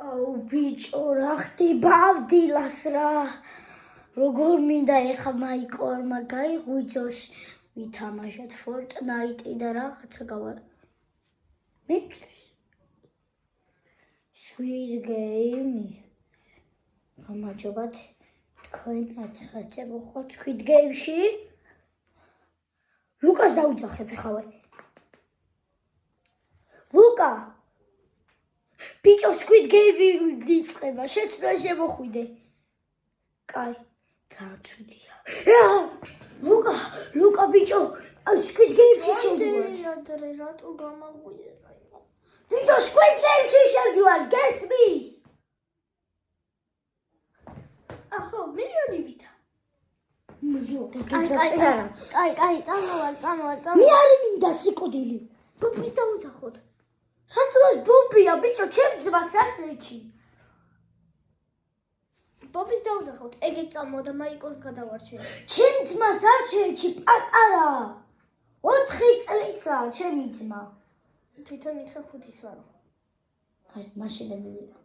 აუ ბიჭო, რა ხდება დილას რა. როგორ მინდა ეხა მაიკორმა გაიღვიძოს, ვითამაშოთ Fortnite და რაღაცა გავარ. მიწეს. Squid Game. გამარჯობათ. თქვენაც ხართ მოხოთ Squid Game-ში? ლუკას დაუძახებ ხავე. ლუკა! ბიჭო, Squid Game გიწყება, შეცდომა შემოხვიდე. კაი, ძაცუდია. ლუკა ბიჭო, Squid Game-ში შევდივართ. რატო გამაღვიძე? ბიჭო, Squid Game-ში შევდივართ, გესმის? ახო, მილიონი ვითა. კაი, წამოვალ. მე არ მინდა სიკვდილი. ბუბის დაუძახოთ. საცურას ბუბია, ბიჭო, ჩემ ძმას ასეჩი. ბუბის დაუძახოთ, ეგეც წამოვა და მაიკონს გადავარჩენ. ჩემ ძმას აჩერჩი, პატარა. 4 წლისაა ჩემი ძმა. თვითონ მითხე 5-ის ვარო. მაშინ მივიდა.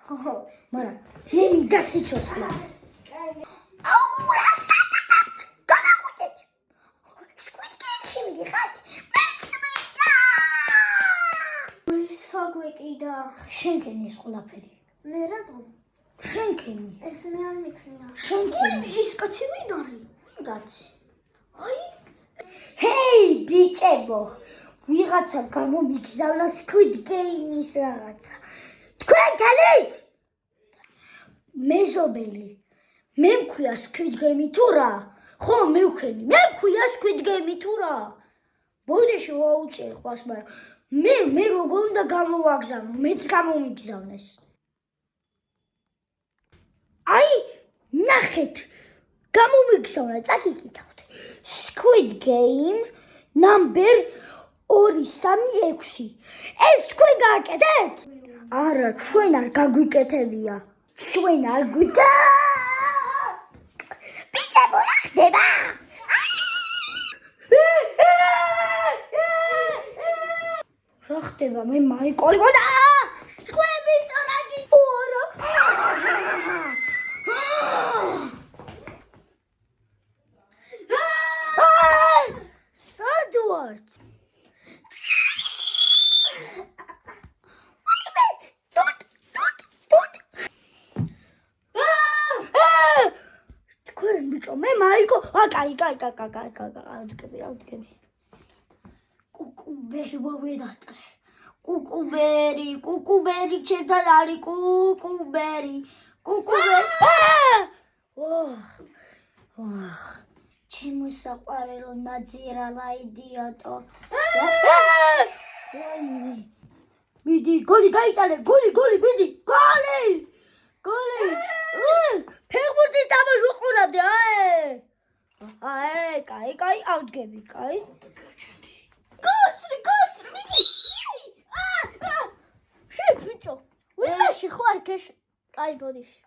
ხო, მაგრამ მე მინდა სიცოცხლე. აუ, რა სადაგებთ? გამაღვიძეთ. Squid Game-ში მიდიხართ? მეც მინდა. საგვეკიდა. შენქენი ეს ყველაფერი. მე რატომ? შენქენი. ეს მე არ მითხრია. შენქენი. ეს კაცი ვინ არის? კაცი. აი, ჰეი, ბიჭებო. ვიღაცა გამომიგზავნა Squid Game-ის რაღაცა. თქვენ გალით? მეზობელი. მე მქვია Squid Game თუ რა? ხო, მე ვქენი. მე მქვია Squid Game თუ რა? ბოდიში ვაუჭერ ყვას, მაგრამ მე როგორ უნდა გამოვაგზავნო? მეც გამომიგზავნეს. აი, ნახეთ. გამომიგზავნა, წაკიკითხავთ. Squid Game number 236. ეს თქვენ გააკეთეთ? არა, ჩვენ არ გაგვიკეთებია. ჩვენ არ გვიკა. ბიჭებო, რა ხდება? რა ხდება? მე მაიკოლი გონდა. თქვენ ბიჭო რა გიყურა? სად ვართ? თქვენ ბიჭო, მე მაიკო. კაი. ავდგები. კუკუბერი მოვედატრე. კუკუბერი ჩემთან არის კუკუბერი. ჩემო საყვარელო ნაძირალა იდიოტო. ვაიმე. მიდი, გოლი გაიტანე, გოლი, მიდი, გოლი. ფეხბურთის თამაშს უყურებდი, კაი, ავდგები, კაი. გასრი, მიდი. ბიჭო, ვინაში ხარ ქეშ? კაი, ბოდიში.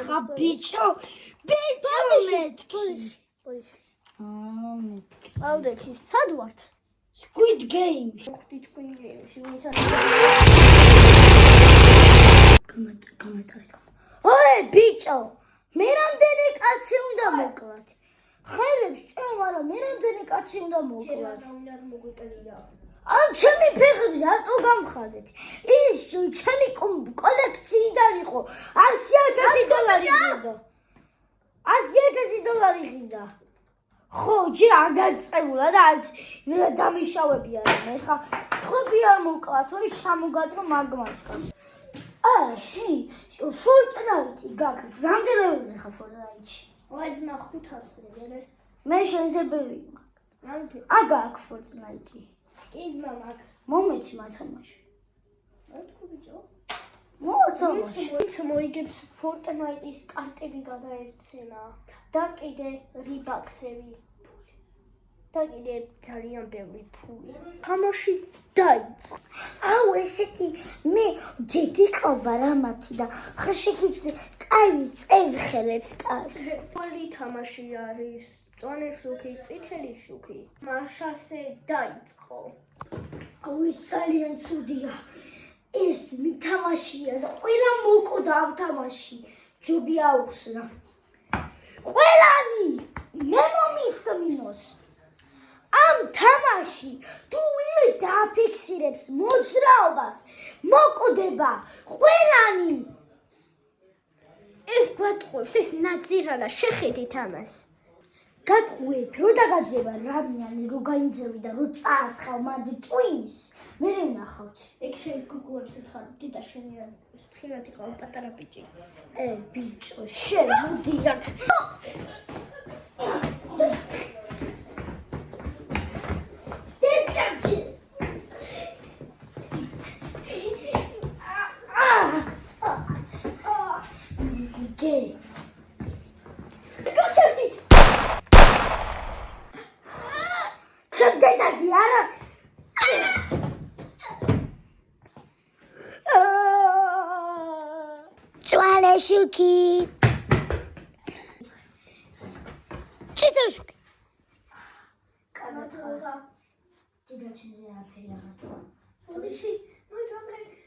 ხა ბიჭო, მეთქი. ბოდიში. მეთქი. ავდექი, სად ვართ? Squid Game. Squid Game-ში ვინც გამატარეთ. ოე, ბიჭო, მე რამდენი კაცი უნდა მოკლათ? ხელებს წევ, მაგრამ მე რამდენი კაცი უნდა მოკლათ? არ მოგვიტანია. ჩემი ფეხებს რატო გამხადეთ? ის ჩემი კოლექციიდან იყო 100,000 დოლარი ღირდა. 100,000 დოლარი ღირდა. ხო, ჯერ არ დაწყებულა და არც დამიშავები არიან. ეხა სხვები არ მოკლათ, ორი ჩამოგაწრო მაგმასკას. Fortnite გაქვს. რამდენი ლეველზე ხარ Fortnite-ში? ვაძმა 500 ლეველი. მე შენზე ბევრი მაქვს. რამდენი? გაქვს Fortnite. ის მამაკ. მომეცი მათამაში. რა თქო ბიჭო? მოთამაში. მოიგებს Fortnite-ის კარტები გადაერცემა და კიდე რიბაქსები. და კიდე ძალიან ბევრი ფული. თამაში დაიწყო. აუ, ესეთი მე ძიდი ყობა რამათი და ხშირი კაი წევხელებს კაი. ფული თამაში არის. წონე შუქი, წითელი შუქი. მაშასე დაიწყო. აუ, ეს ძალიან ცუდია. ეს მითამაშია და ყველა მოკვდა ამ თამაში. ჯობი აუხსნა. ყველანი მე მომისმინოს. ამ თამაში თუ ვინმე დააფიქსირებს მოძრაობას, მოკვდება ყველანი. ეს გვატყუებს, ეს ნაძირალა, შეხედით ამას. გატყუებ, რო დაგაძება რამიანი, რო გაინძევი და რო წაასხავ მანდი ტვინს, მე ვნახავთ. ეგ შენ გუგლებს თხარ, დედა შენი არ ეს ხილად იყავ პატარა ბიჭი. ბიჭო, შენ მოდი აქ. დედაჩი. გე. გოჩერდი. შენ დედაზი არა. Цвале щуки. Читал щуки. კანათალა. დედაჩი ზე არაფერი აღარ თქვა. Ოდიში,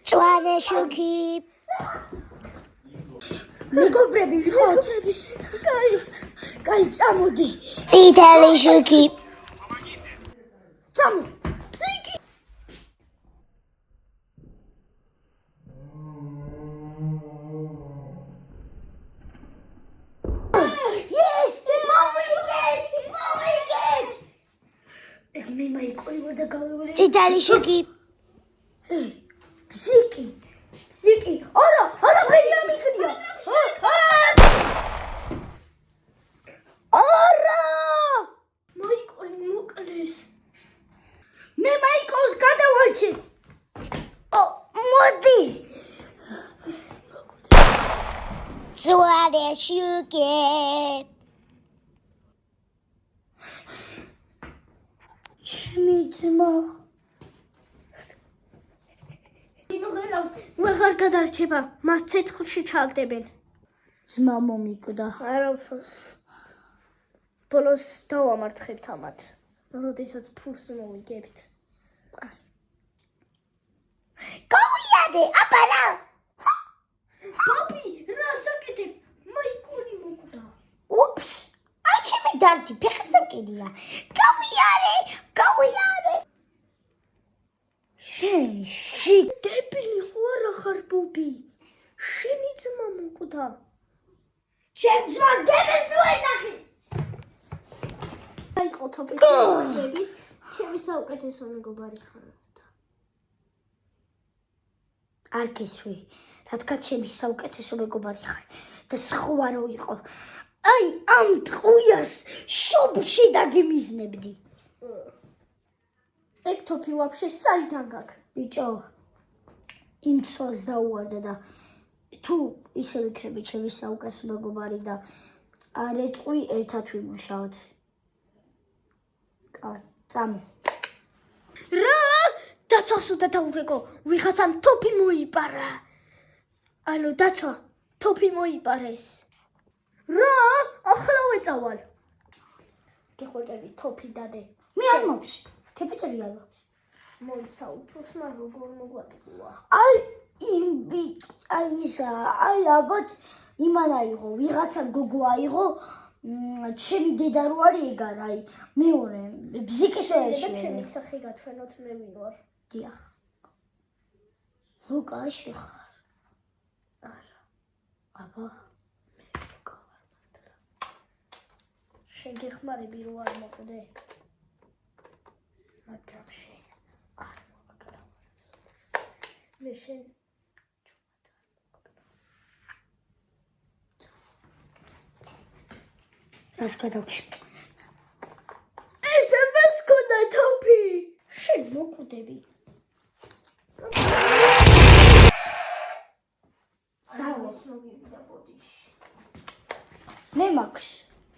Цвале щуки. მეგობრები ვიყავთ. კაი, წამოდი. Цитали щуки. წამო. ციკი. Yes, მოვიგეთ. მე მაიკოიო და გავივლე. Цитали щуки. Псики. არა, ფერი ამიქნია. არა! მაიკოლი მოკლეს. მე მაიკოს გადავარჩი. მოდი. Цвале щуки. ჩემი ძმა. ვეღარ გადარჩება, მას ცეცხლში ჩააგდებენ. ძმა მომიკვდა. არაფერს. ბოლოს დავამარცხებთ ამათ. როდესაც ფულს მოვიგებთ. გავიარე, აბარა. პაპი, რა საკეთებ? მაიკოლი მოკვდა. უფს. აი ჩემი დარდი, ფეხებზე მკიდია. გავიარე. შენ დებილი ხო არა ხარ ბობი? შენი ძმა მოკვდა. ჩემ ძმა დებეს ნუ ეძახი. აიყო თოფები. ჩემი საუკეთესო მეგობარი ხარ. არ გესვი, რადგან ჩემი საუკეთესო მეგობარი ხარ და სხვა რო იყო. აი ამ ტყუიას შობში დაგიმიზნებდი. ეგ თოფი ვაფშე საიდან გაქვს? ბიჭო, იმ ცოლს დაუვარდა და თუ ისე ვიქნები ჩემი საუკეთესო მეგობარი და არ ეტყვი ერთად ვიმუშაოთ. კაი, წამო. რა? დაცვასო და დაურეკო, ვიღაცამ თოფი მოიპარა. ალო, დაცვა, თოფი მოიპარეს. რა? ახლა ვეწავალ. გეხოჭები თოფი დადე. მე არ მაქვს. თეფიცები არ მაქვს. მოისაუბროს, მაგრამ როგორ მოგვატყუა. აი ალბათ იმან აიღო, ვიღაცამ გოგო აიღო, ჩემი დედა რო არის ეგ არა, აი მეორე ბზიკის ვერ ჩემი შეერე. სახე გაჩვენოთ მე ვინ ვარ. დიახ. ლუკაში ხარ. არა. აბა. შენ გეხმარები რო არ მოკვდე. მაგრამ შენ არ მოკვდა. მე შენ რას გადავჩი? ეს ამას ქონდა თოფი. შენ მოკვდები. საუბრს მოგივიდა ბოდიში. მე მაქვს,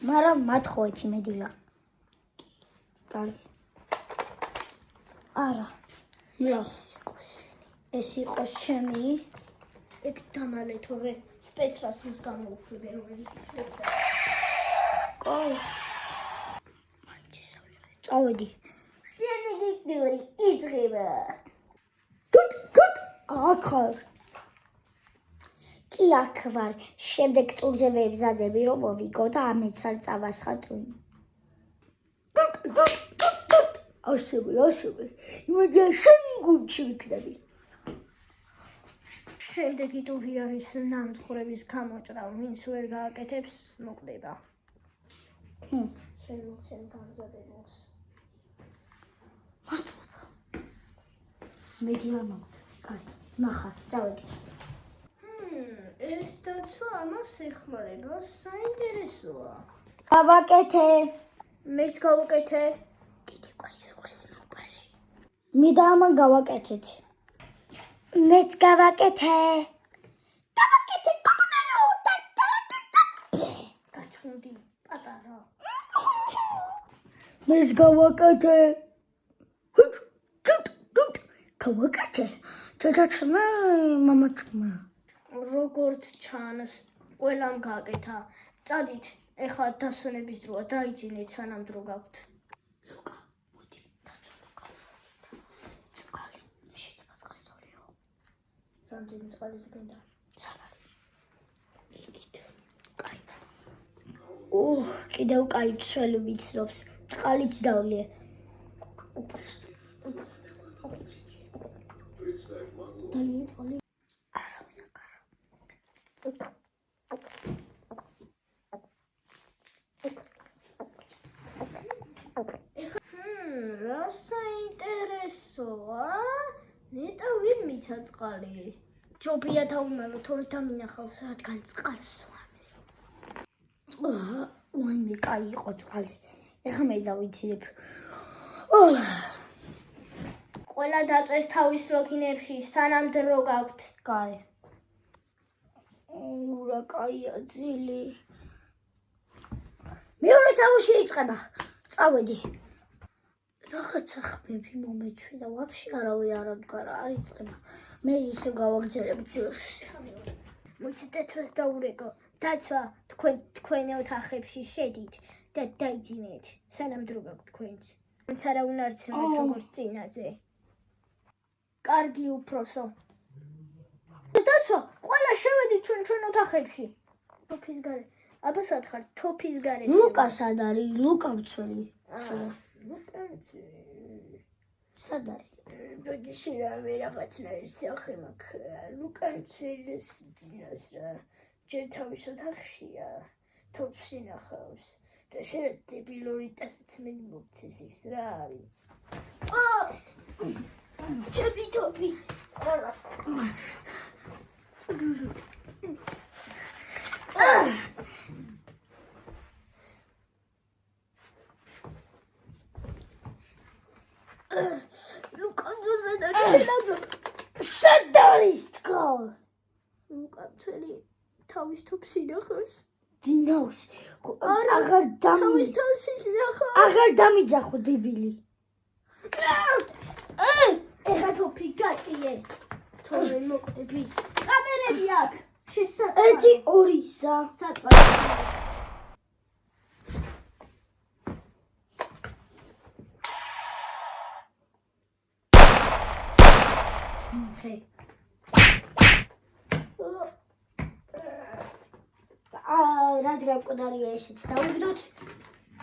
მაგრამ მათხოვეთ იმედია. კარგი. არა. ეს იყოს ჩემი. ეგ დამალე თორე სპეცრას მის გამოუშვებე რომელი იქნება. კაი. წავედი. შენი გიგდური იძღება. თუთ. ახალ კი აქ ვარ შემდეგ ტურზე ვებზადები რომ მოვიგო და ამეც არ წავასხატვი ასევე იმედია შენ გუნდში ვიქნები შემდეგი ტური არის ნამცხრების გამოჭრა, ვინც ვერ გააკეთებს, მოკვდება. შენ მოცემ გამზადებას. მადლობა. მე გიარ მოგდები. კაი, ნახა, წავედი. ეს დაცვა ამას ეხმარება, საინტერესოა. გავაკეთე. მეც გავაკეთე. კიდე ყაის მოყარე. მე და ამან გავაკეთეთ. მეც გავაკეთე. კოკომელო და გაჩუნდი პატარა. მეც გავაკეთე. გავაკეთე. ჩაჩაჩმა მამაჩმა. როგორც ჩანს, ყველამ გააკეთა. წადით, ეხლა დასვენების დროა, დაიძინეთ სანამ დრო გაქვთ. ლუკა, მოდი, დაწვენო. წყალი, შეიძლება წყალი თორიო. რამდენი წყალი ზგენდა? სად არის? იქით. კაი. კიდევ კაი ცველი ვიცნობს. წყალიც დავლე. დალი წყალი. არავინ აკარა. რა საინტერესოა? ნეტა ვინ მიცა წყალი? ჯობია დავუმალო, თორე დამინახავს, რადგან წყალს ვამეს. ვაიმე, კაი იყო წყალი. ეხლა მე დავიცილებ. ყველა დაწვეს თავის ლოქინებში, სანამ დრო გაქვთ. კაი. ურა, კაია ძილი. მეორე თავში იწყება. წავედი. რაღაცა ხმები მომეჩვი და ვაფშე არავინ არ ამგარა, არ იწყება. მე ისე გავაგზავნებ ძილს. მოიცით დაცვას დაურეკო. დაცვა, თქვენ ოთახებში შედით და დაიძინეთ, სანამ დრო გაქვთ თქვენც. ვინც არავინ არ ცემეთ როგორც წინაზე. კარგი უფროსო. დაცვა, ყველა შევედით ჩვენ ოთახებში. თოფის გარე. აბა სად ხარ? თოფის გარე. ლუკა სად არის? ლუკა მცველი. ლუკანცი. სად არის? ბოდიში რაღაცნაირი სახე მაქვს. ლუკანცის ძინავს რა. ჯერ თავის ოთახშია. თოფს ინახავს. და შენ დებილური ტასწმენი მოგცეს ის რა არის? ჩემი თოფი. ლუკანცოზე და შეიძლება სად არის თქო? ლუკანცელი თავის თოფს ინახავს. ძინავს. აღარ თავის თავს ინახავს. აღარ დამიძახო დებილი. ეხა თოფი გაწიე. თორე მოკვდები. კამერები აქვს. შესაძლოა. 1 2 3 საწვა. ხე. რადგან მკვდარია ესეც დავიგდოთ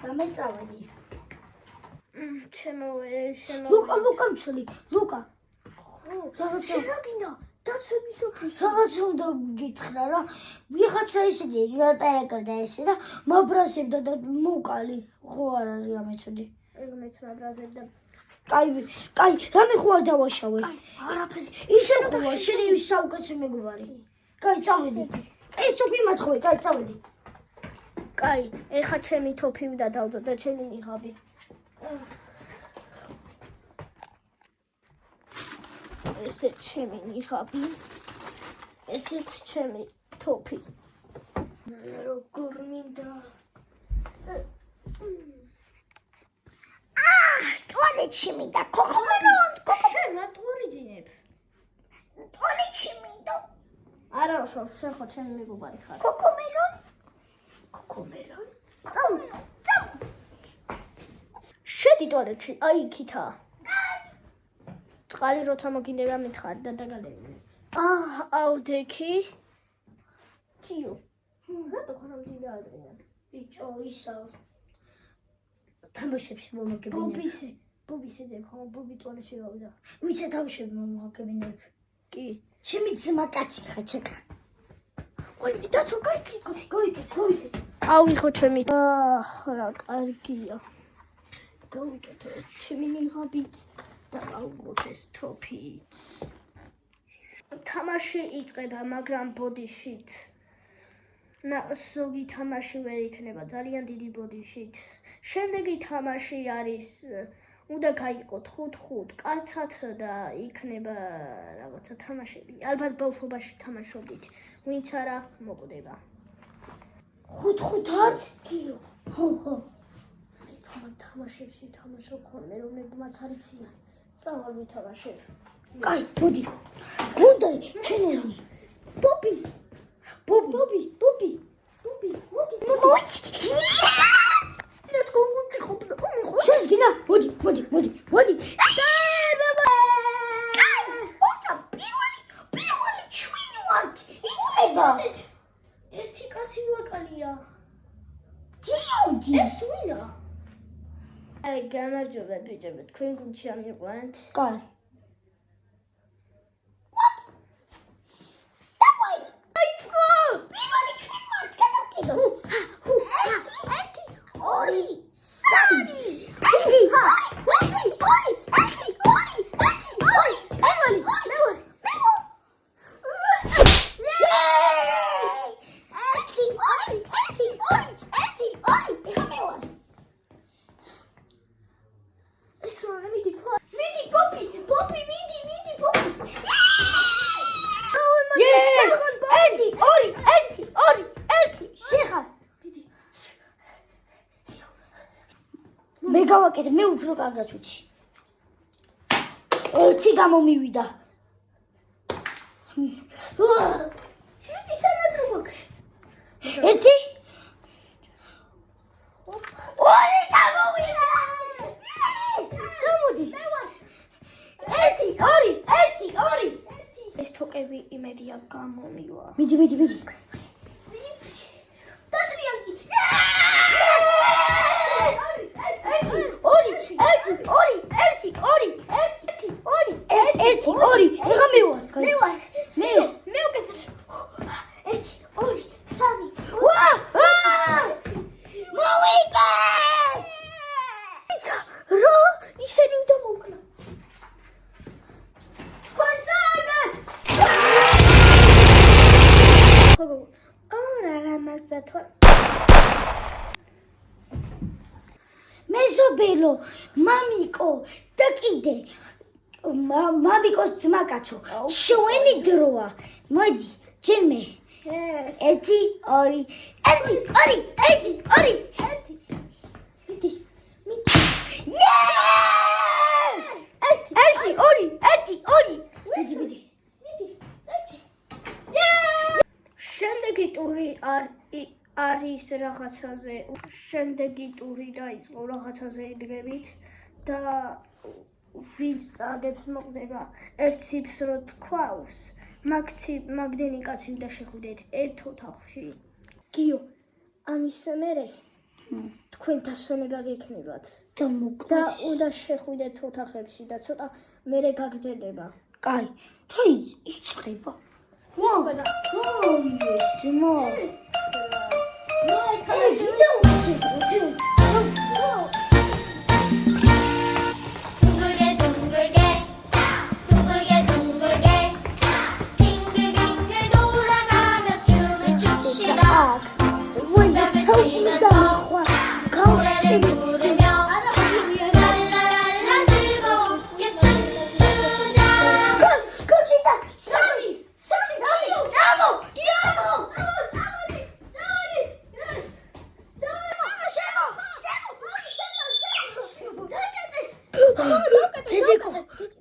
და მე წავედი. ჩემო ლუკა მცველი, ლუკა. რაღაცა რა გინდა? დაცვების ოფისში. რაღაცა უნდა გითხრა რა. ვიღაცა ისე გატარაკდა ესე და მაბრაზებდა და მოკალი. ხო არ არის ამეცოდი. მეც მაბრაზებდა. კაი, რამე ხო არ დავაშავე. არაფერი. ისე ხო არ შენი საუკეთესო მეგობარი. კაი, წავედი. ეს თოფი მათხოვე, კაი, წავედი. კაი, ეხა ჩემი თოფი უნდა დავდო და ჩემი ნიღაბი. ესეც ჩემი ნიღაბი. ესეც ჩემი თოფი. როგორ მინდა. ტუალეტში მინდა, კოკომელონ. შენ რა ტურიძინებ? ტუალეტში მინდა. არა, შენ ხო ჩემი მეგობარი ხარ. კოკომელონ. წავ. შედი ტუალეტში, აი იქითა. წყალი როცა მოგინდება მითხარი და დაგალევინე. აუდექი. კიო. რატო ხარ ამბიდა ადრიან? ბიჭო, ისა. თამაშებში მომაგებინებ. ბობისე ძე ხომ ბობი ტუალეტში გავიდა. ვიცი თამაშები მომაგებინებ. კი. ჩემი ძმა კაცი ხარ, ჩეკა. ой, მიდაცო გაიგეთ. ავიღო ჩემი. რა კარგია. გავიკეთე ეს ჩემი ნიღაბიც და გავუგოთ ეს თოფიც. თამაში იწყება, მაგრამ ბოდიშით. ზოგი თამაში ვერ იქნება ძალიან დიდი ბოდიშით. შემდეგი თამაში არის უნდა გაიყოთ 5-5 კაცად და იქნება რაღაცა თამაშები. ალბათ ბავშვობაში თამაშობდით. ვინც არა მოკვდება. 5-5-ად? კიო. ხო. თამაშებში თამაშობ ხოლმე, რომლებმაც არ იციან. წავალ ვითამაშებ. კაი, მოდი. გუნდა, ჩემი. ბობი. მოდი. ნატ გუნდი ყოფნა. შენს გინა, მოდი. და ბაბა. კაი, ოჭა, პირველი ჩვენი ვართ. იწყება. ერთი კაცი ვაკალია. გიორგი. ეს ვინა? აი, გამარჯობა ბიჭები, თქვენ გუნდში ამიყვანთ? კაი. აიწყო! პირველი ჩვენი ვართ, გადავკიდოთ. ერთი, ორი, სამი. ერთი, ორი. მე გავაკეთე, მე უფრო კარგად ვუჩი. ერთი გამომივიდა. მიდი სანადრო მოგე. ერთი. ორი გამომივიდა. წამოდი. ერთი, ორი. ეს თოკები იმედია გამომივა. მიდი. დატრიანგი. ორი. ეხა მე ვარ. მე უკეთე. 1 2 3. მოვიკეთ! ისა რა ისინი უნდა მოკლა. მეზობელო, მამიკო და კიდე მამიკოს ძმაკაცო, შუენი დროა. მოდი, ჯერმე. ერთი, ორი. მიდი. ერთი, ორი. მიდი. შემდეგი ტური არის რაღაცაზე. შემდეგი ტური დაიწყო რაღაცაზე იდგებით და ვინც წადებს მოხდება ერთ ციფრს რო თქვავს, მაგდენი კაცი უნდა შეხვიდეთ ერთ ოთახში. გიო, ამის მერე თქვენ დასვენება გექნებათ და უნდა შეხვიდეთ ოთახებში და ცოტა მერე გაგრძელება. კაი, რა იწყება? ეს ძმა.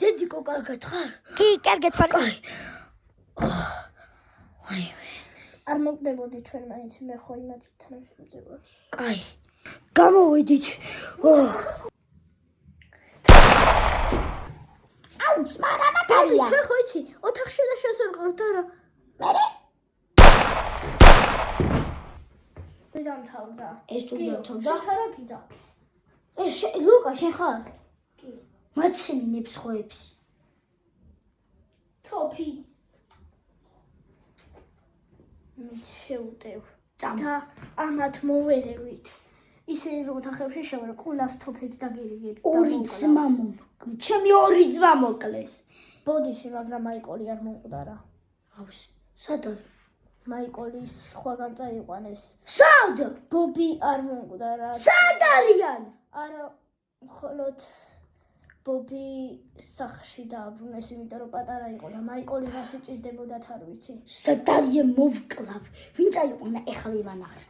დედიკო, კარგად ხარ? კი, კარგად ვარ. აი, არ მოგდებოდი ჩვენ მაინც მე ხო იმათი თანამშრომლზე ვარ. კაი. გამოვიდით. ძმა რა მაგარია. ჩვენ ხო იცი, ოთახში და შესურყავთ არა. მე დამთავრდა. ეს თუ დამთავრდა? ხარაკიდა. ლუკა შენ ხარ? კი. მაცემინებს ხოებს. თოფი. მე შეუტევ. წამ. და ამათ მოვერევით. ისე რომ ოთახებში შევარ, ყულას თოფებს დაგერიგებ. ორი ძმა მომკლეს. ჩემი ორი ძმა მოკლეს. ბოდიში, მაგრამ მაიკოლი არ მომკვდარა. აუს, სადა? მაიკოლის სხვაგან წაიყვანეს. სად? ბობი არ მომკვდარა. სად არიან? არა, მხოლოდ ბობი სახლში დააბრუნეს, იმიტომ რომ პატარა იყო და მაიკოლი რაში ჭირდებოდათ არ ვიცი. სად არიან მოვკლავ? ვინ წაიყვანა ეხლა ივანახე?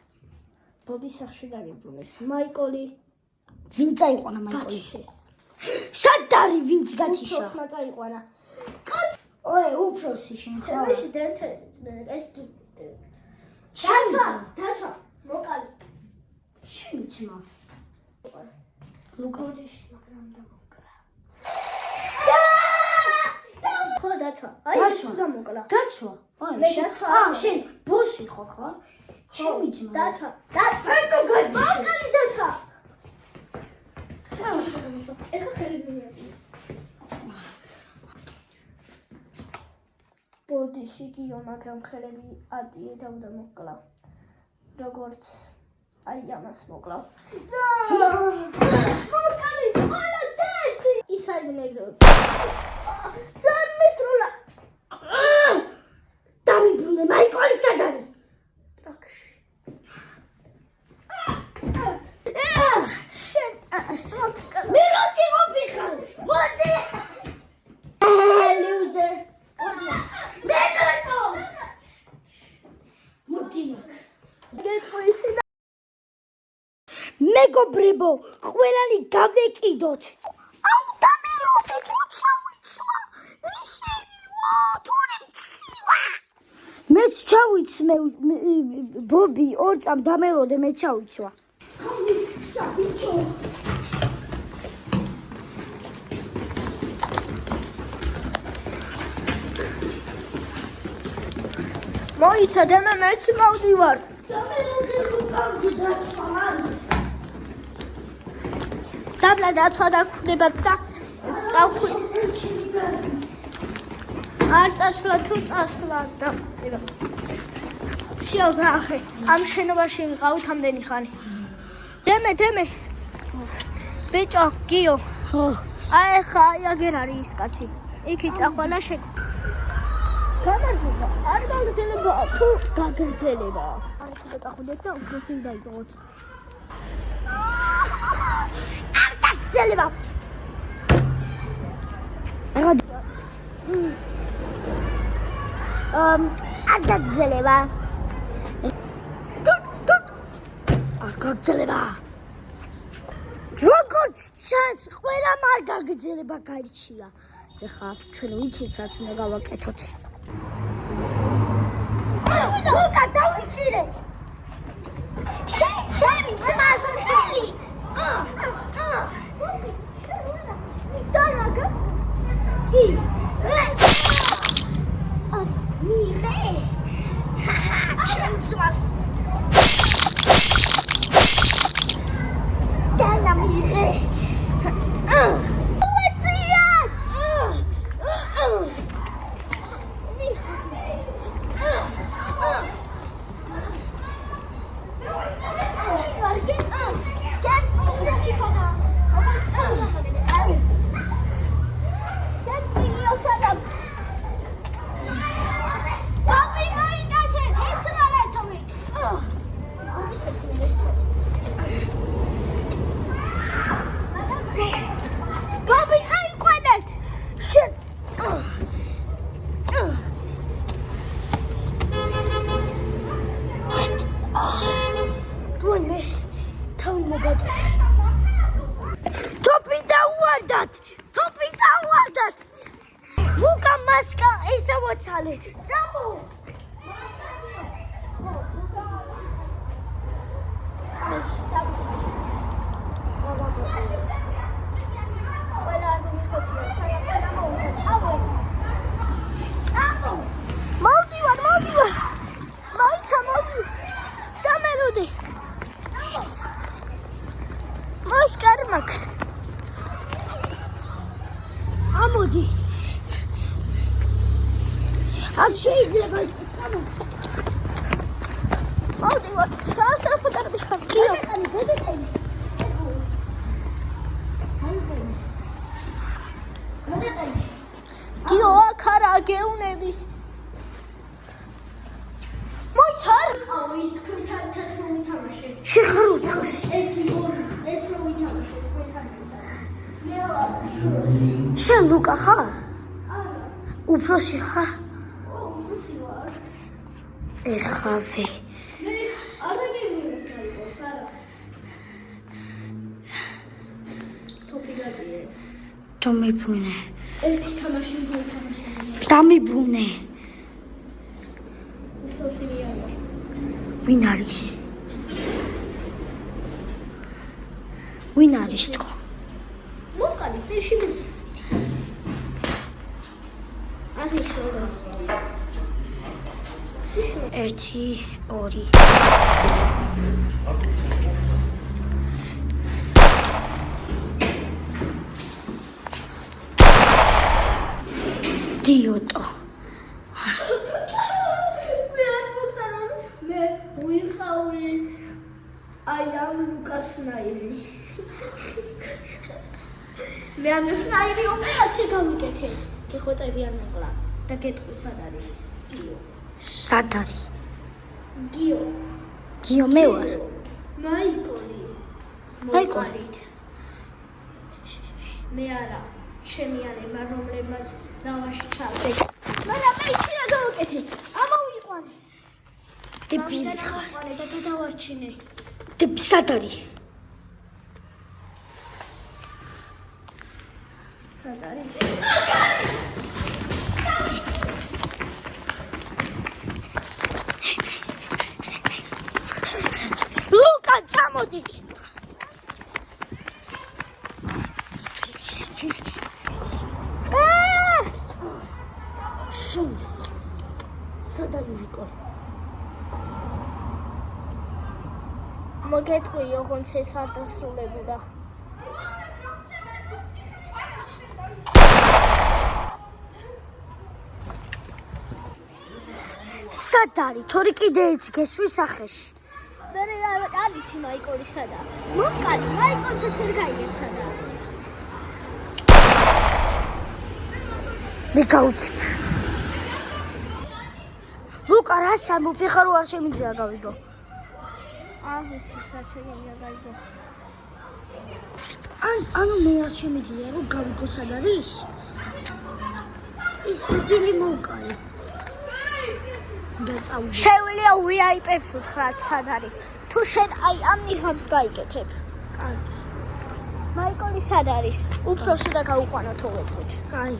ბობი სახლში დაიბრუნეს. მაიკოლი ვინ წაიყვანა მაიკოლი? გათიშეს. სად არის ვინც გათიშა? უფროსმა წაიყვანა. ოე, უფროსი შენ ხარ? თემაში დაერთებით მე ერთი. დაცვა, მოკალი. შენი ძმა. ლუკოდიში, მაგრამ დამოკლა. ხო დაცვა. აი ეს დამოკლა. დაცვა. აი, დაცვა. შენ ბოსი ხარ? შენი ძმა. დაცვა. ეკო გაჩი. მოკალი დაცვა. ეხა ხელი მიეწი. ბოდიში გიო, მაგრამ ხელები აწიე და უნდა მოკლა. როგორც აი ამას მოკლავ. მოკალი, ყველა დესი. ის არ ნეგრო. ძალიან მისროლა. დამიბრუნე მაიკოლი სად არის? ტრაქში. მე როდი ვაფიხარ? მოდი. Loser. მე რატო? მოდი. გეტყვისი და მეგობრებო, ყველანი გავეკიდოთ. აუ დამელოდეთ, რო ჩავიცვა. ისინი თორემ ცივა. მეც ჩავიცმე ბობი, ორ წამ დამელოდე, მე ჩავიცვა. საბიჭო. მოიცადე მე მეც მოვდივარ. დაბლა დაცვა და ხვდება და წავხვი. არ წასვლა თუ წასვლა და ხვდება. შეოგრახე, ამ შენობაში მყავთ ამდენი ხანი. დემე. ბიჭო, გიო. ხო. აი ხა აგერ არის ის კაცი. იქი წახვალა შენ. გამარჯობა, არ გაგრძელება თუ გაგრძელება? არ კიდე წახვიდეთ და უფროსი დაიწყოთ. არ გაგრძელება. არ გაგრძელება. არ გაგრძელება. როგორც ჩანს, ყველა არ გაგრძელება გაიჩია. ეხლა ჩვენ ვიცით რაც უნდა გავაკეთოთ. ლუკა დავიჭირე. შენ ძმას ხელი. დაგა. კი. მიღე. შენ ძმას. დანა მიღე. Topi დავარდათ. ლუკა მასკა ესა მოცალე. წამო. ყველა არ მიხოცია, საერთოდ არ მოუწევს. შეიძლება იცამო. მოვდივარ. საასტროფოტები ხარ. გიო. გადაყენი. გიო აქ არა გეუნები. მოიცარ? აუ ის ქვითარ თეთრ ვითამაშე. შეხარუჩოს. 1 2 ეს რო ვითამაშე თქვენთან ერთად. მე ვარ. შენ ლუკა ხარ? არა. უფროსი ხარ? უფროსი ვარ. ეხავე. მე არა გემიოს არა. თოპიგადიე. დამიბრუნე. ერთი თამაში მოითამაშე. დამიბრუნე. უფროსი ვარ. ვინ არის? ვინ არის თქო? მოკალი ფიში მის. არის რა. 1 2 დიოტო. მე არ მოგდარო. მე ვიყავი. აი ამ ლუკასნაირი. მე ამ სნაირი ოპერაცია გავიკეთე. გეხოწები არ მოკლა. და გეტყვი სად არის? გიო. სად არის? გიო. გიო მე ვარ. მაიკოლი. მაიკოლი. მე არა. ჩემი ანება რომლებმაც ნავაში ჩავდე. მაგრამ მე ისე რა გავაკეთე? ამოვიყვანე. დებილი ხარ. ამოვიყვანე და გადავარჩინე. სად არის? სად არის? ლუკა წამოდი. სად არის მაიკოლი? მოგეთქვი, ოღონდ ეს არ დასრულებულა. სად არის? თორე კიდე ერთი გესვი სახეში. მე რა არის მაიკოლი სადა? მოკალი, მაიკოლსაც ვერ გაიგებს სადა. მე გავუწევ. ლუკა რა სამოფეხარო არ შემიძლია გავიგო. ავისი საჩეგენია გაიგო. ანუ მე არ შემიძლია რომ გავიგო სად არის? ის დებილი მოვკალი. შეგვიძლია VIP-ებს უთხრათ სად არის. თუ შენ აი ამ ნიღაბს გაიკეთებ. კარგი. მაიკოლი სად არის? უფროსი და გაუყვანო თუ ვეთქვით. კაი.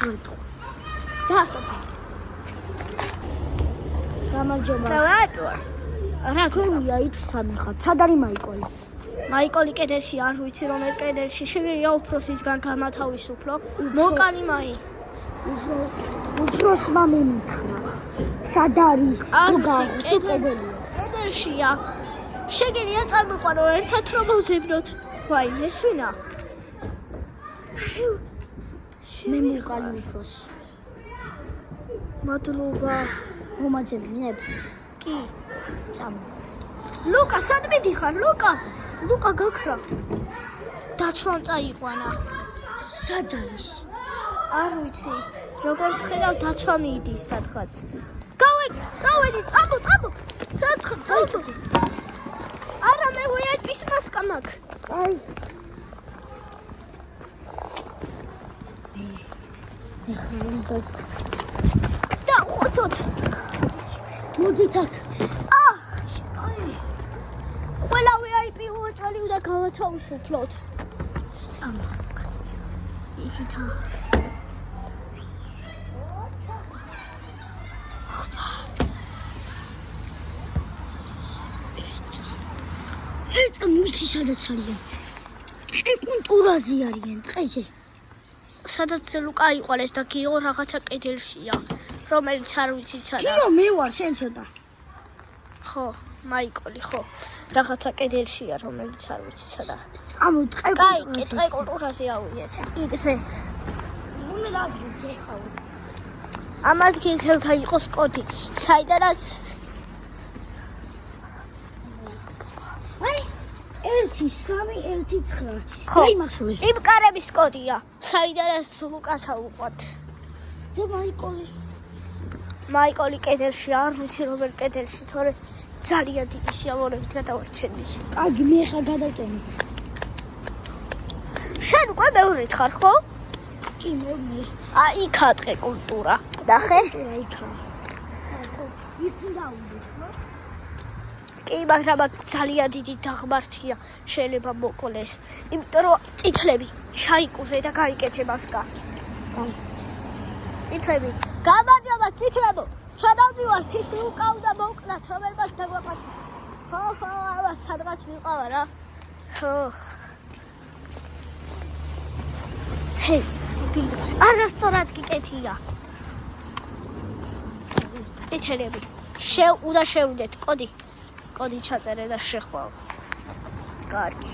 ვეთქვი. დაასტოპე. გამარჯობა. დავატოა. რა გონია იფსამი ხარ? სად არის მაიკოლი? მაიკოლი კედელში არ ვიცი რომელ კედელში. შეგვიძლია უფროსისგან გამათავისუფლო. მოკალი მაი. უფროსმა მემიქრა. სად არის? კედელია. კედელშია. შეგიძლია წამოყვანო ერთად რომ მოვძებნოთ. ვაი, მესვინა. მე მოვყალი უფროს. მადლობა. მომაძებნებ. კი. წამო. ლუკა, სად მიდიხარ? ლუკა. ლუკა გაქრა. დაცვამ წაიყვანა. სად არის? არ ვიცი. როგორც ხედავ დაცვა მიდის სადღაც. წავედი, წამო. სათხარ, წავედი. არა, მე VIP-ს მასკა მაქვს. აი. ეხლა უნდა დავხოცოთ. მოდით აქ. აი. ყველა VIP უაწევი უნდა გავათავისუფლოთ. წამო, კაცი. იქითა. ეცა მუსი სადაც არიან? კულტურაზე არიან დღეზე. სადაც ლუკა იყვალეს და გიო რაღაცა კედელშია, რომელიც არ ვიცი სადა. გიო მე ვარ, შენ ცოტა. ხო, მაიკოლი, ხო. რაღაცა კედელშია, რომელიც არ ვიცი სადა. წამო, ტყე კულტურაზე. ტყე კულტურაზე ავიდეთ. იგზე. ნუ მე რა გიძე ხავ. ამ ადგილსა იყო სკოტი, საიდანაც აი 1 3 1 9 ხო. გაიმახსოვრე იმ კარების სკოტია, საიდანაც ლუკასა უყვათ. და მაიკოლი მაიკოლი კედელში, არ ვიცი რომელ კედელში, თორე ძალიან დიდი სიამოვნებით გადავარჩენილი. კარგი მე ხა გადავტენი შენ უკვე მეორედ ხარ, ხო? კი მე აი, იქა დღე კულტურა. ნახე? აიქა ხო იქ დაუნდე ხო კი, მაგრამ აქ ძალიან დიდი დაღმართია, შეიძლება მოკლეს. იმიტომ რომ წითლები ჩაიკუზე და გაიკეთე მასკა. აი წითლები. გამარჯობა წითლებო. ჩვენ ავდივართ ის უკავდა მოკლათ, რომელმაც დაგვაყაჩა. ხო, აბა სადღაც მიყავა რა. ხო. ჰეი, არასწორად გიკეთია. წითლები. უნდა შევიდეთ, კოდი. კოდი ჩაწერე და შეხვალ. კარგი.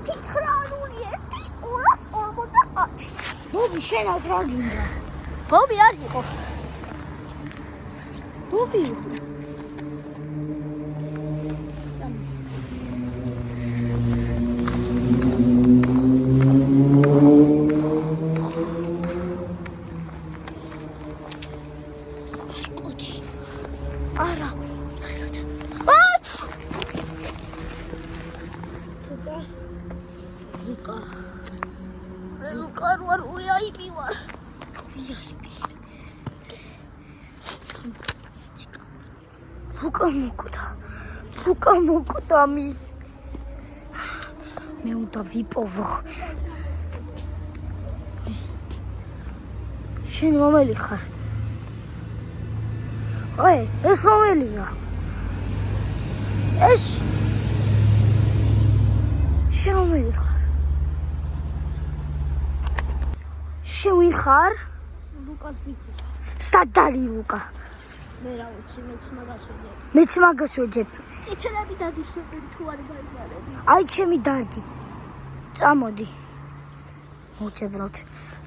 90240. ბობი შენ აქ რა გინდა ბობი არ იყო. ბობი არა. ლუკა ვარ VIP ვარ. ლუკა მოკვდა მის. მე უნდა ვიპოვო შენ რომელი ხარ ой ეს რომელია ეს შენ რომელი ხარ შენ ვინ ხარ ლუკას ვიცი. სად არის ლუკა მე რა ვიცი, მეც მაგას ვეძებ წითლები დაგიშვებენ თუ არ გაიმარები. აი ჩემი დარგი წამოდი მოჭებროთ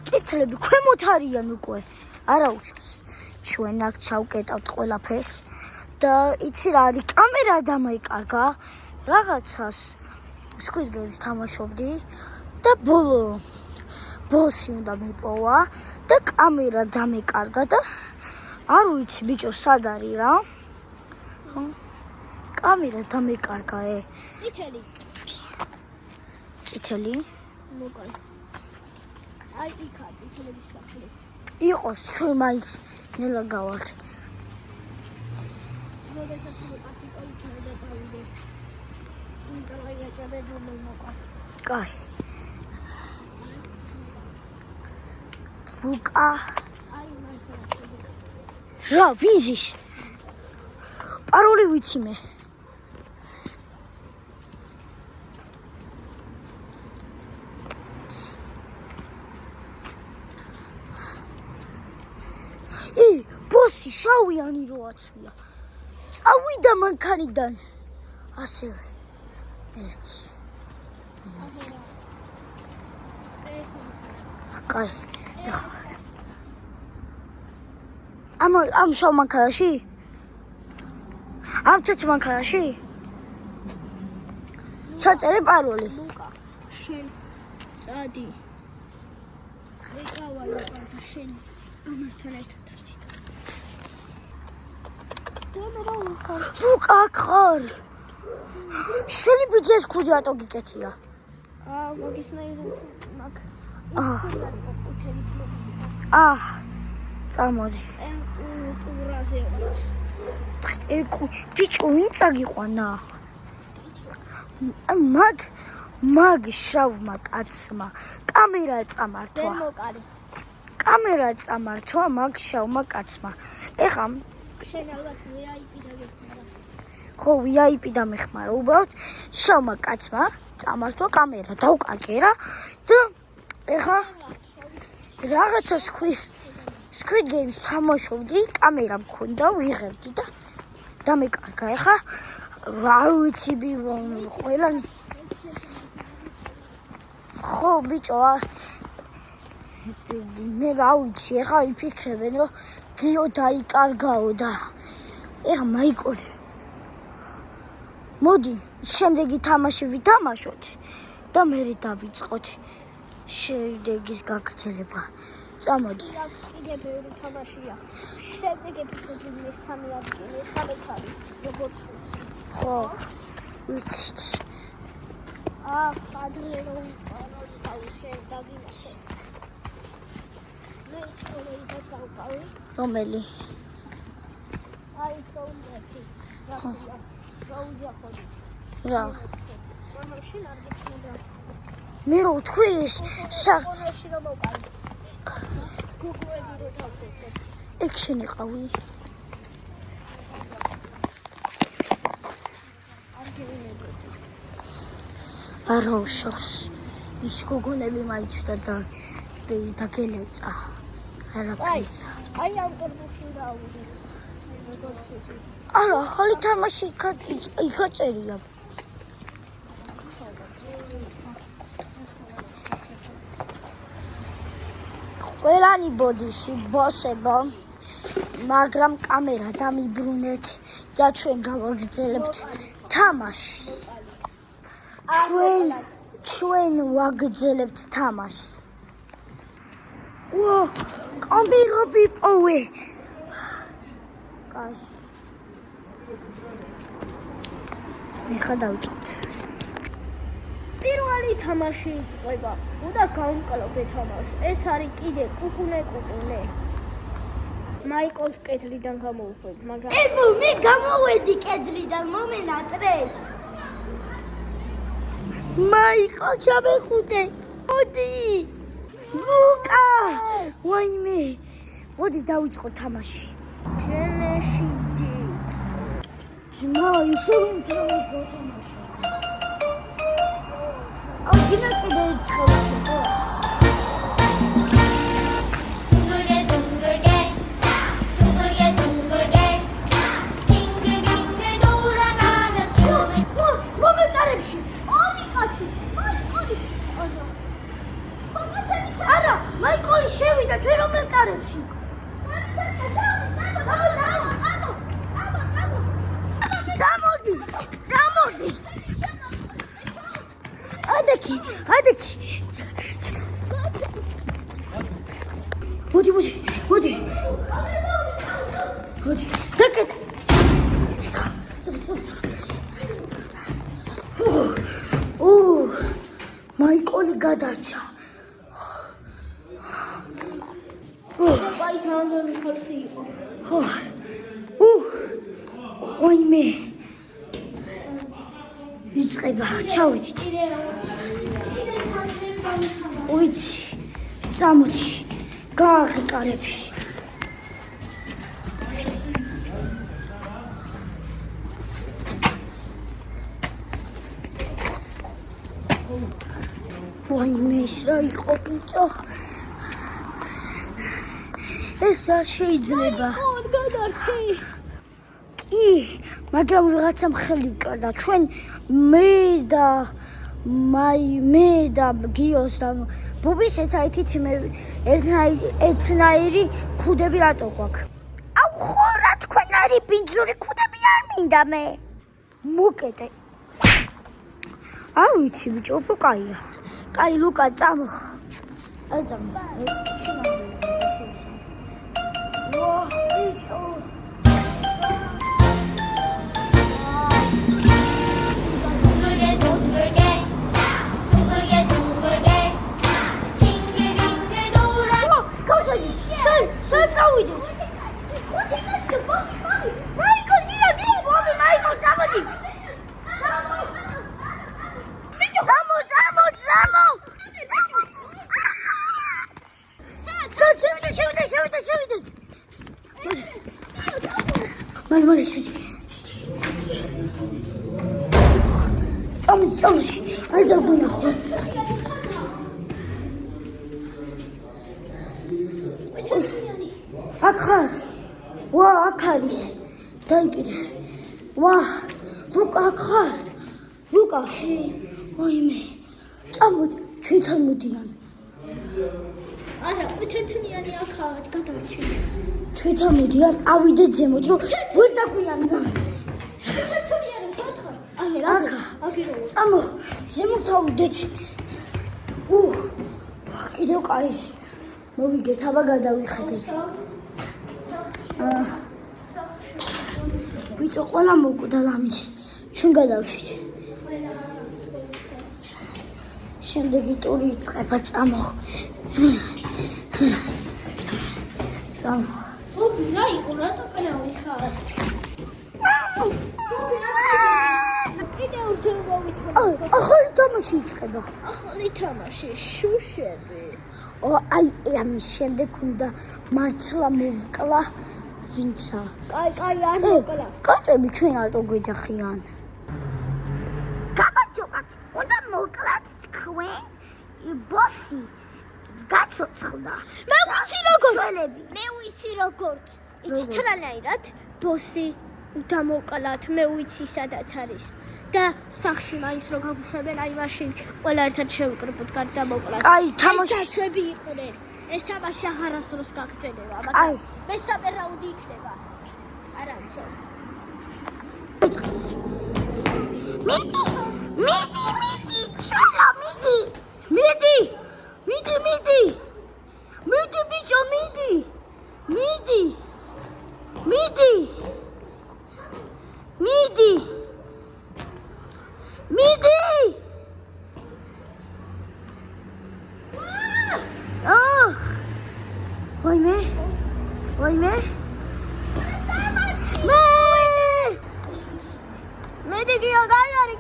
წითლები ქვემოთ არიან უკვე არა უშავს ჩვენ აქ ჩავკეტავთ ყველაფერს და იცი რა არის კამერა დამაიკარგა რაღაცას Squid Games თამაშობდი და ბოსი უნდა მიპოვა და კამერა დამეკარგა და არ ვიცი ბიჭო სად არის რა კამერა დამეკარგა წითელი მოკალ. აი იქა წითლების სახლი. იყოს ჩვენ მაინც ნელა გავალთ როდესაც ლუკასი პოლიცია დაწავიდე. ინტერვიუ ჩაბედული მოკალ. კაი ლუკა აი მართლა. რა ვიზის პაროლი ვიცი მე ბოსი შავიანი რო აცვია წავიდა მანქანიდან ასევე ერთი კაი ამ შავ მანქანაში ამ თეთრ მანქანაში ჩაწერე პაროლი ლუკა შენ წადი. ეკავა ლუკა და შენ ამასთან ერთად არ ჩით. ლუკა აქ ხარ შენი ბიძის ქუდი რატო გიკეთია მაგისნაირი მაგ წამოდი ტურაზე ვარ. ბიჭო ვინ წაგიყვანა მაგ შავმა კაცმა კამერა წამართვა მოკალი. კამერა წამართვა მაგ შავმა კაცმა ეხა შენ ალბათ VIP დაგეხმარა. ხო VIP დამეხმარა უბრალოდ შავმა კაცმა წამართვა კამერა დაუკაკერა და ეხა რაღაცა Squid Games თამაშობდი კამერა მქონდა ვიღებდი და დამეკარგა ეხა რა ვიცი ყველანი ხო ბიჭო მე რა ვიცი, ეხლა იფიქრებენ, რომ გიო დაიკარგაო და ეხლა მაიკოლი. მოდი, შემდეგი თამაში ვითამაშოთ და მე დავიწყოთ შედეგის გაგრძელება. წამოდი. კიდე ბევრი თამაშია. შემდეგ ეპიზოდი მესამე ადგილი, სადაც არის, როგორც ვიცი. ხო, ვიცით. ადრე რომ დავშენ დაგიმართე. მე ისწავლე დავყავი. რომელი? აი პროუნდაცი. პროუნდია ხოდი. რა? მაშინ არ გიცნობდა. მე რო თქვი ეს საგონაში რომ მოვყავი. ის კაცი გუგლები რო დავწე. ეგ შენიყავი? აროშოს ის გოგონები მაიცდა და დაგელეცა. არაფერი. აი ამ კორპუსში დავუდეთ. როგორც ვიცი. არა, ახალი თამაში იქა წერია. ყველანი ბოდიში ბოსებო, მაგრამ კამერა დამიბრუნეთ და ჩვენ გავაგრძელებთ თამაშს. ჩვენ ვაგრძელებთ თამაშს. ვა, კამერა მიპოვე. კაი. ეხლა დავიწყოთ. პირველი თამაში იწყება. უნდა გავუმკლავდე თამაშს. ეს არის კიდე კუკუნე. მაიკოს კედლიდან გამოვუშვებ, მაგრამ ებო, მე გამოვედი კედლიდან, მომენატრეთ. მაიკო, ჩამეხუტე. მოდი. ლუკა. ვაიმე. მოდი დავიწყოთ თამაში. თენეში დიქს. ძმა, ისე რომ თამაში. გინა კიდე ერთხელ ხო? 빙글빙글 돌아가며 춤을 로맨가랩시 어디 까지 마이콜이 알아 마이콜이 쉐위다 제 로맨가랩시 잠오디 아데키 어디 닦게 오 마이콜이 가다차 აი თანდები ხალხი იყო. ვაიმე იწყება ჩავიდით უიცი წამოდი გააღიკარები ვაიმე ის რა იყო ბიჭო ეს არ შეიძლება გადარჩი. კი, მაგრამ რაღაცამ ხელი ვკარდა. ჩვენ მე და გიოს და ბუბის ერთნაირი ქუდები რატო გვაქვს? აუ ხო რა თქვენ არის ბინძური ქუდები არ მინდა მე. მოკეტე. არ ვიცი ბიჭო, უფრო კაია. კაი ლუკა წამო. აი წამო. ვა ბიჭო. წავიდეთ. მაიკო, გია, მომი, მაიკო, წამოდი. წამო. შევიდეთ. მალე შედი. წამოდი. არ დაგვინახო. ახალ ვა ახალის დაიკიდე ვა ლუკა ახალ ლუკა ვაიმე წამოდი ჩვენთან მოდიან არა, თეთრიანი აქაა გადავჭით. თვითამოდიან ავიდეთ ზემოთ, რომ ვერ დაგვიანა. თეთრიანი სათხარ. წამო, ზემოთ ავიდეთ. კიდევ კაი. მოვიგეთ, აბა გადავიხედეთ. ბიჭო, ყველა მოკვდა ლამის. ჩვენ გადავჭით. შემდეგი ტური იწყება, წამო. წამო. ოპი, რა იყო, რატო ყნავი ხარ? კიდევ ორჯერ მოვიწყო. ახალი თამაში იწყება. ახალი თამაში, შუშები. აი, ამის შემდეგ უნდა მართლა მოვკლა ვინცა. კაი, არ მოკლა. კაცები ჩვენ ალტო გვეჯახიან. გამარჯობათ, უნდა მოკლათ თქვენ ბოსი. გაცოცხლდა. მე ვიცი როგორც. იცით რანაირად? ბოსი დამოკლათ, მე ვიცი სადაც არის. და სახში მაინც რო გაგუშვებენ, აი მაშინ ყველა ერთად შევიკრიბოთ გარდა მოკლათ. კაი, თამაში. ეს დაცვები იყვნენ. ეს თამაში აღარასდროს გაგრძელება, კაი. მაგრამ მესამე რაუნდი იქნება. არა, შევს. მიდი, შალო, მიდი. მიდი, ბიჭო, მიდი. ვაიმე. მედი გიო გაიარე.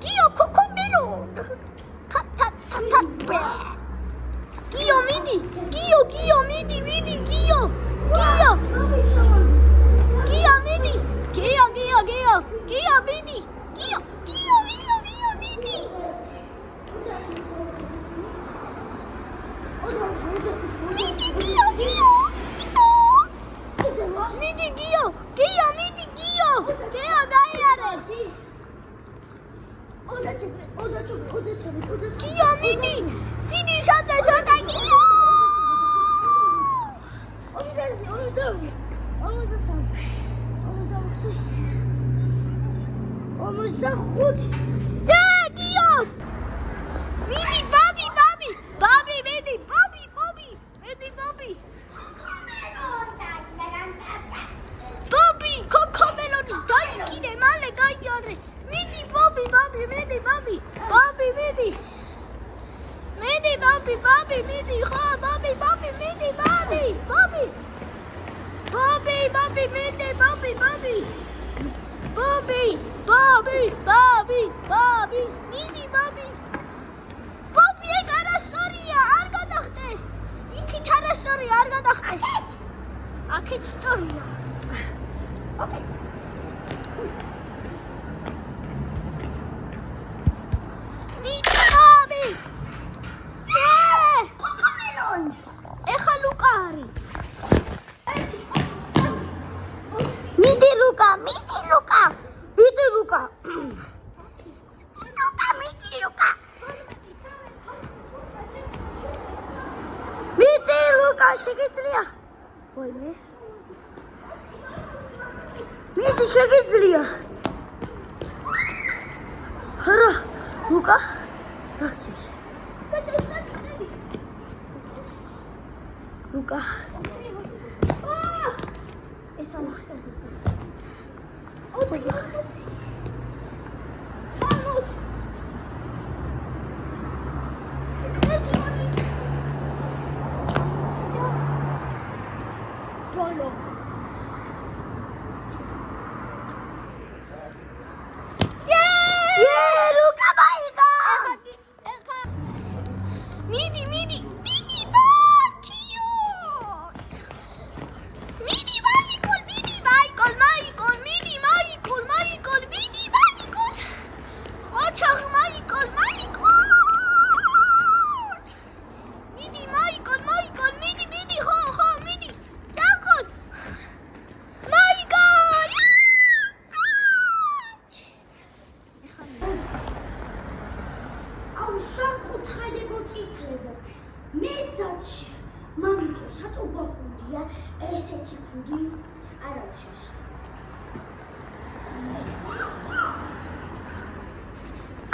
გიო კოკომერონ. გიო მიდი. გიო მიდი. გიო მიდი. გიო მიდი. აქეთ სტორია. შეგიძლია? ვაიმე. მიდი შეგიძლია. არა, ლუკა. რასის? ლუკა. ეს ამხსნა. სამკუთხედი მოწითლებო. მე დაჩი. მამიკო სათო გახურია ესეთი ხუდი არ აღშოს.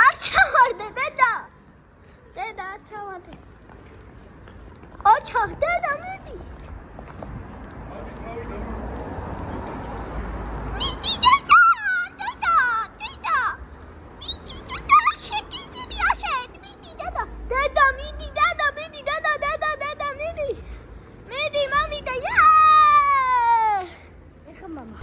აჩავარდე დედა. დედა აჩავარდე. აჩავ დედა მიდი. მიდი დედა. დედა. დედა. მიდი დედა. შეკიდები აშენ. მიდი დედა. დედა მიდი დედა. მიდი დედა. დედა. დედა მიდი. მიდი მამი და ია. ეხა მამა.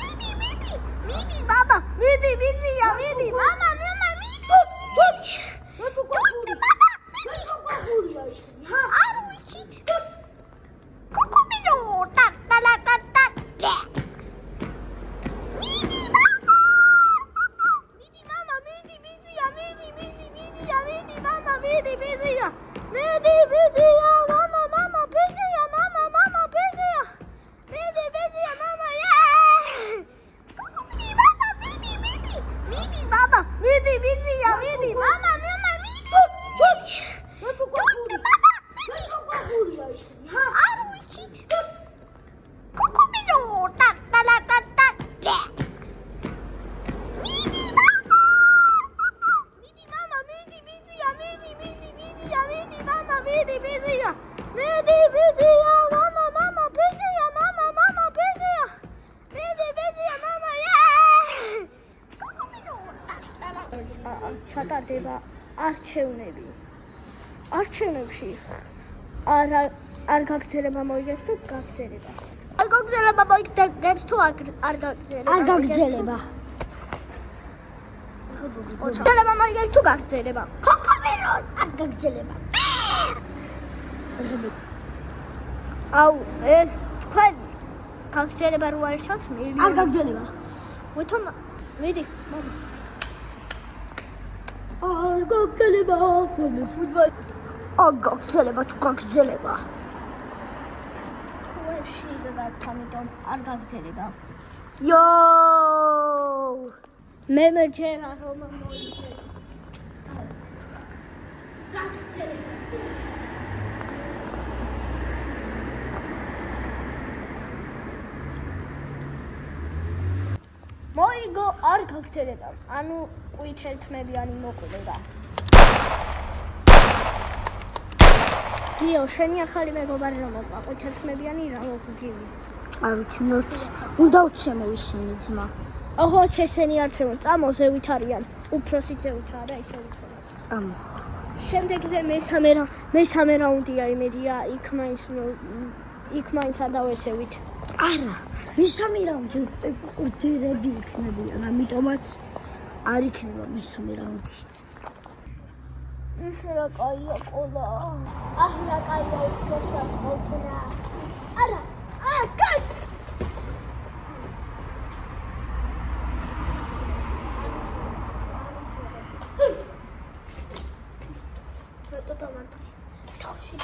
მიდი. მიდი. მიდი მამა. მიდი. მიდია. მიდი. მამა. მამა მიდი. რატო გახურია? რატო გახურია ისე? ჰა? არ ვიცით. კუკუმინო. ტა ტა ტა ტა. მიდი მამა. მიდი მამა. მიდი. მიდია. მიდი. მიდი. მიდია. მიდი მამა. მიდი. მიდია. მიდი. მიდია. მამა. მამა. მიდია. მამა. მამა. მიდია. მიდი. მიდია. მამა. კუკუმინი მამა. მიდი. მიდი. მიდი მამა. მიდი. მიდია. მიდი. მამა. მამა. მიდი. რატო გახურია? რატო გახურია ისე? ჰა? არ ვიცით. კუკუმინო. ტა ტა ტა ტა. მიდი მამა. მიდი მამა. მიდი. მიდია. მიდი. მიდი. მიდია. მიდი მამა. მიდი. მიდია. მიდი. მიდია. მამა. მამა. მიდია. მამა. მამა. მიდია. მიდი. მიდია. მამა. კუკუმინო. ჩატარდება არჩევნები. არჩევნებში არ გაგრძელება მოიგებს თუ გაგრძელება. არ გაგრძელება მოიგებს თუ არ გაგრძელება. არ გაგრძელება. გაგრძელება მოიგებს თუ გაგრძელება. კოკომერო არ გაგრძელება. აუ ეს თქვენ გაგრძელება რო არიშოთ მილიონი. არ გაგრძელება. ვითომ მიდი მამა. არ გაგრძელება. ფუტბოლი არ გაგრძელება თუ გაგრძელება. თქვენში დაგთამიტომ არ გაგრძელება. იოუ მე მეჯერა რომ მოიგებს. გაგრძელება. მოიგო არ გაგრძელება. ანუ ყვითელთმებიანი მოკვდება. გიო, შენი ახალი მეგობარი რომ მოყვა, ყვითელთმებიანი რა მოგვიგივი? არ ვიცი, უნდა უჩემო ისინი ძმა. ოღონდ ესენი არჩევენ, წამოზევით არიან. უფროსი ძევით არა, ისე ვიცოდეთ. წამო. შემდეგზე მესამე რაუნდია იმედია, იქ მაინც არ დავესევით. არა, მესამე რაუნდი კუდირები იქნებიან, ამიტომაც არ იქნება მესამე რაუნდი. რა კაია ყოლა. რა კაია უფროსად ყოლა. არა, კაც. რატო დამარტყი? თავში.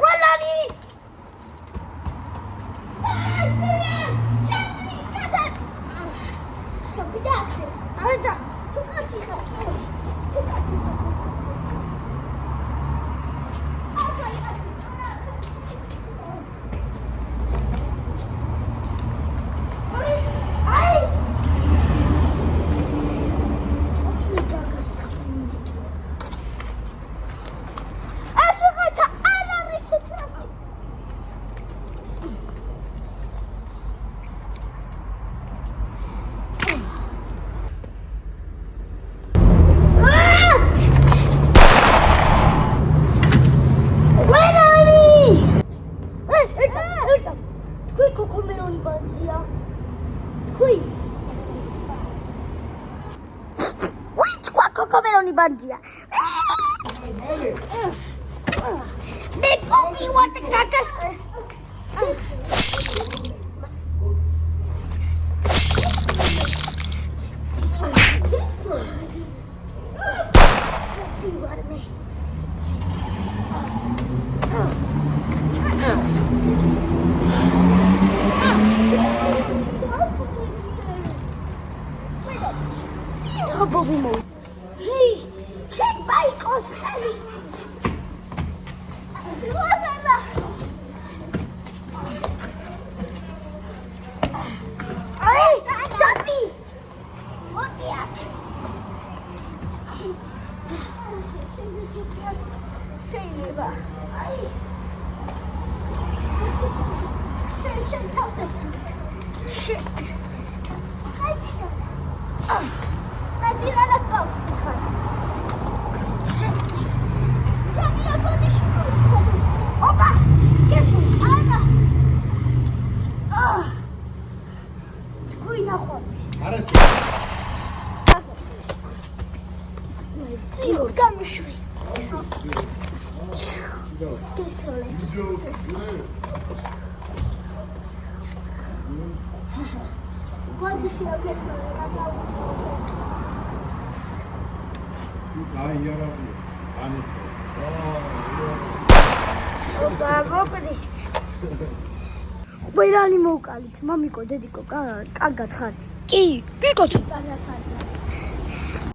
ყველანი არჯა, თუ კაცი ხარ. თუ კაცი ხარ. კოკომერონი ბანძია. მე კომი ვარ კაკას. ბობი მო. ჰეი, შენ ბაიკოს ხელი. ვანა. აი, დაბი. მოდი აქ. შეიძლება. აი, შენ თავს ეს. მაზილალა პავსი ხარ. ჯამია გონიში. ოპა, გესულ. არა. თქვი ნახვარი. არის ციო გამოშვი. გესოლე. ვადი შეაგესოლე რა გავუწევ. აი არაფერი ანუ ოპა, მოკდი. ყველანი მოვკალით, მამიკო, დედიკო, კარგად ხართ? კი, გიკოცო. კარგად ხარ.